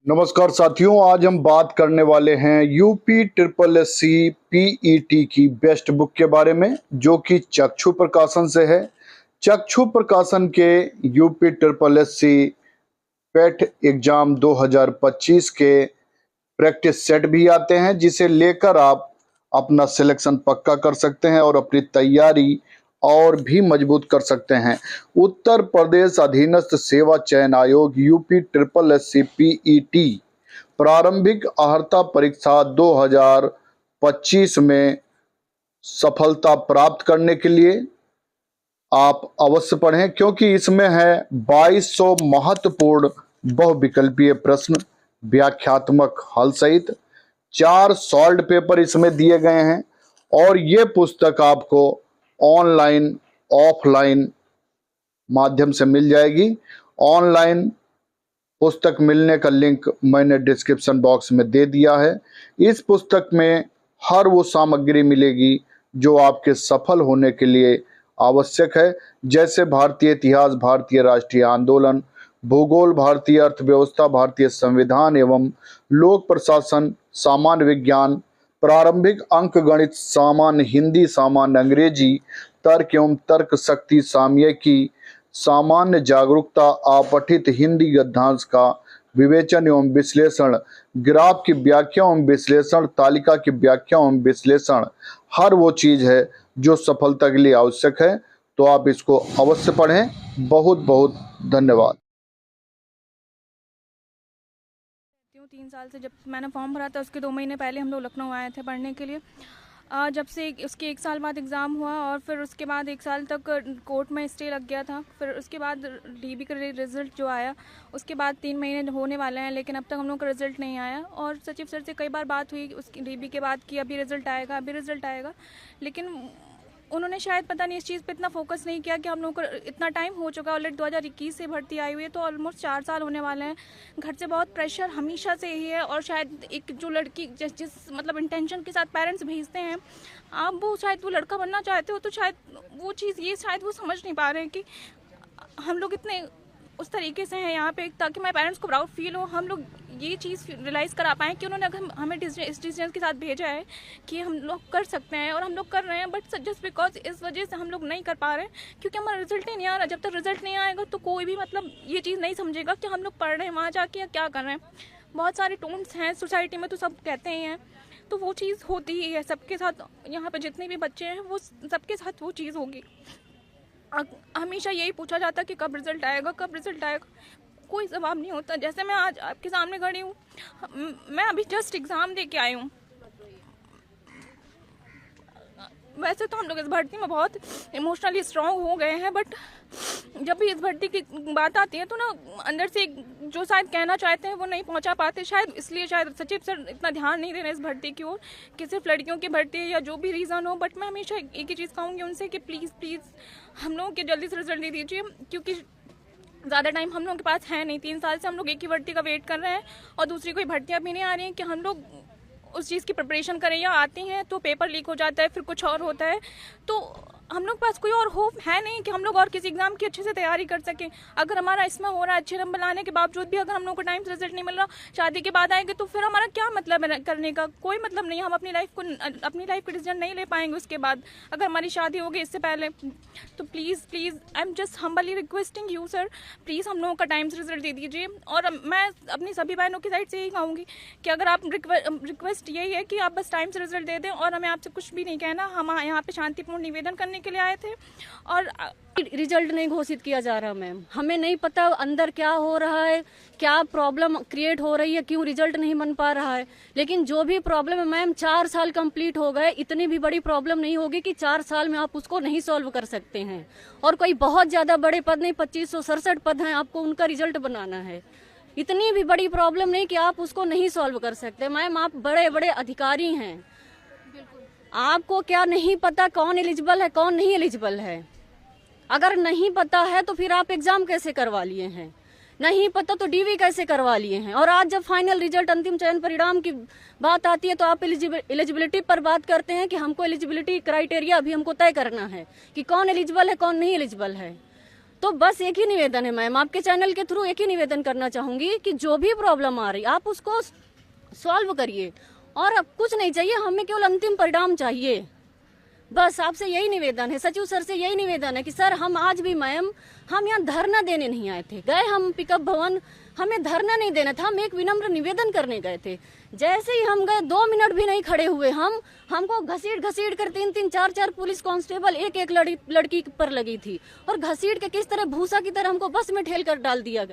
नमस्कार साथियों, आज हम बात करने वाले हैं UP triple S C PET की बेस्ट बुक के बारे में, जो कि चक्षु प्रकाशन से है। चक्षु प्रकाशन के UP triple S C PET exam 2025 के प्रैक्टिस सेट भी आते हैं, जिसे लेकर आप अपना सिलेक्शन पक्का कर सकते हैं और अपनी तैयारी और भी मजबूत कर सकते हैं। उत्तर प्रदेश अधीनस्थ सेवा चयन आयोग UP triple S C PET प्रारंभिक अर्हता परीक्षा 2025 में सफलता प्राप्त करने के लिए आप अवश्य पढ़ें, क्योंकि इसमें है 2200 महत्वपूर्ण बहुविकल्पीय प्रश्न, व्याख्यात्मक हल सहित 4 सॉल्व पेपर इसमें दिए गए हैं। और ये पुस्तक आपको ऑनलाइन ऑफलाइन माध्यम से मिल जाएगी। ऑनलाइन पुस्तक मिलने का लिंक मैंने डिस्क्रिप्शन बॉक्स में दे दिया है। इस पुस्तक में हर वो सामग्री मिलेगी जो आपके सफल होने के लिए आवश्यक है, जैसे भारतीय इतिहास, भारतीय राष्ट्रीय आंदोलन, भूगोल, भारतीय अर्थव्यवस्था, भारतीय संविधान एवं लोक प्रशासन, सामान्य विज्ञान, प्रारंभिक अंक गणित, सामान्य हिंदी, सामान्य अंग्रेजी, तर्क एवं तर्क शक्ति, सामयिकी, सामान्य जागरूकता, अपठित हिंदी गद्यांश का विवेचन एवं विश्लेषण, ग्राफ की व्याख्या एवं विश्लेषण, तालिका की व्याख्या एवं विश्लेषण, हर वो चीज है जो सफलता के लिए आवश्यक है। तो आप इसको अवश्य पढ़ें। बहुत बहुत धन्यवाद। 3 साल से जब मैंने फॉर्म भरा था उसके 2 महीने पहले हम लोग लखनऊ आए थे पढ़ने के लिए। जब से उसके 1 साल बाद एग्ज़ाम हुआ और फिर उसके बाद 1 साल तक कोर्ट में स्टे लग गया था। फिर उसके बाद डीबी का रिज़ल्ट जो आया उसके बाद 3 महीने होने वाले हैं, लेकिन अब तक हम लोग का रिज़ल्ट नहीं आया। और सचिव सर से कई बार बात हुई उसकी डीबी के बाद कि अभी रिज़ल्ट आएगा, अभी रिज़ल्ट आएगा, लेकिन उन्होंने शायद पता नहीं इस चीज़ पे इतना फोकस नहीं किया कि हम लोग को इतना टाइम हो चुका है। ऑलरेडी 2021 से भर्ती आई हुई है, तो ऑलमोस्ट 4 साल होने वाले हैं। घर से बहुत प्रेशर हमेशा से ही है, और शायद एक जो लड़की जिस मतलब इंटेंशन के साथ पेरेंट्स भेजते हैं, आप वो शायद वो लड़का बनना चाहते हो, तो शायद वो चीज़ ये शायद वो समझ नहीं पा रहे हैं कि हम लोग इतने उस तरीके से हैं यहाँ पे, ताकि हमारे पेरेंट्स को प्राउड फील हो। हम लोग ये चीज़ रियलाइज़ करा पाएँ कि उन्होंने अगर हमें इस डिसीजन के साथ भेजा है कि हम लोग कर सकते हैं, और हम लोग कर रहे हैं, बट जस्ट बिकॉज इस वजह से हम लोग नहीं कर पा रहे हैं क्योंकि हमारा रिजल्ट ही नहीं आ रहा। जब तक रिजल्ट नहीं आएगा तो कोई भी मतलब ये चीज़ नहीं समझेगा कि हम लोग पढ़ रहे हैं वहाँ जाके या क्या कर रहे हैं। बहुत सारे टोन्स हैं सोसाइटी में, तो सब कहते ही हैं, तो वो चीज़ होती ही है सबके साथ। यहाँ पर जितने भी बच्चे हैं वो सबके साथ वो चीज़ होगी। हमेशा यही पूछा जाता कि कब रिजल्ट आएगा, कब रिजल्ट आएगा, कोई जवाब नहीं होता। जैसे मैं आज आपके सामने खड़ी हूँ, मैं अभी जस्ट एग्ज़ाम दे के आई हूँ। वैसे तो हम लोग इस भर्ती में बहुत इमोशनली स्ट्रांग हो गए हैं, बट जब भी इस भर्ती की बात आती है तो ना अंदर से जो शायद कहना चाहते हैं वो नहीं पहुंचा पाते। शायद इसलिए शायद सचिव सर इतना ध्यान नहीं दे रहे इस भर्ती की ओर कि सिर्फ लड़कियों की भर्ती है या जो भी रीज़न हो। बट मैं हमेशा एक ही चीज़ कहूँगी उनसे कि प्लीज़ प्लीज़ हम लोगों के जल्दी से रिजल्ट दे दीजिए, क्योंकि ज़्यादा टाइम हम लोगों के पास है नहीं। 3 साल से हम लोग एक ही भर्ती का वेट कर रहे हैं और दूसरी कोई भर्तियाँ भी नहीं आ रही हैं कि हम लोग उस चीज़ की प्रिपरेशन करें, या आती हैं तो पेपर लीक हो जाता है, फिर कुछ और होता है। तो हम लोग पास कोई और होप है नहीं कि हम लोग और किसी एग्ज़ाम की अच्छे से तैयारी कर सकें। अगर हमारा इसमें हो रहा है अच्छे नंबर लाने के बावजूद भी अगर हम लोग को टाइम से रिजल्ट नहीं मिल रहा, शादी के बाद आएंगे तो फिर हमारा क्या मतलब है करने का? कोई मतलब नहीं। हम अपनी लाइफ का डिसीजन नहीं ले पाएंगे उसके बाद, अगर हमारी शादी होगी इससे पहले। तो please please I am just humbly requesting you sir, please हम लोगों का टाइम से रिजल्ट दे दीजिए। और मैं अपनी सभी बहनों की साइड से यही कहूँगी कि अगर आप रिक्वेस्ट यही है कि आप बस टाइम से रिजल्ट दे दें, और हमें आपसे कुछ भी नहीं कहना। हम यहाँ पे शांतिपूर्ण निवेदन करने के लिए आए थे। और रिजल्ट नहीं घोषित किया जा रहा मैम, हमें नहीं पता अंदर क्या हो रहा है, क्या प्रॉब्लम क्रिएट हो रही है, क्यों रिजल्ट नहीं बन पा रहा है। लेकिन जो भी प्रॉब्लम है मैम, 4 साल कंप्लीट हो गए, इतनी भी बड़ी प्रॉब्लम नहीं होगी कि 4 साल में आप उसको नहीं सॉल्व कर सकते हैं। और कोई बहुत ज्यादा बड़े पद नहीं, 2567 पद हैं, आपको उनका रिजल्ट बनाना है। इतनी भी बड़ी प्रॉब्लम नहीं कि आप उसको नहीं सॉल्व कर सकते। मैम आप बड़े बड़े अधिकारी हैं, आपको क्या नहीं पता कौन एलिजिबल है कौन नहीं एलिजिबल है? अगर नहीं पता है तो फिर आप एग्जाम कैसे करवा लिए हैं? नहीं पता तो डीवी कैसे करवा लिए हैं? और आज जब फाइनल रिजल्ट अंतिम चयन परिणाम की बात आती है तो आप एलिजिबिलिटी पर बात करते हैं कि हमको एलिजिबिलिटी क्राइटेरिया अभी हमको तय करना है कि कौन एलिजिबल है कौन नहीं एलिजिबल है। तो बस एक ही निवेदन है मैम, आपके चैनल के थ्रू एक ही निवेदन करना चाहूंगी कि जो भी प्रॉब्लम आ रही आप उसको सॉल्व करिए, और अब कुछ नहीं चाहिए, हमें केवल अंतिम परिणाम चाहिए। बस आपसे यही निवेदन है, सचिव सर से यही निवेदन है कि सर हम आज भी मैम हम यहाँ धरना देने नहीं आए थे, गए हम पिकअप भवन, हमें धरना नहीं देना था, हम एक विनम्र निवेदन करने गए थे। जैसे ही हम गए 2 मिनट भी नहीं खड़े हुए, हमको घसीट कर 3 4 पुलिस कांस्टेबल एक लड़की पर लगी थी, और घसीट के किस तरह भूसा की तरह हमको बस में ठेल कर डाल दिया गया।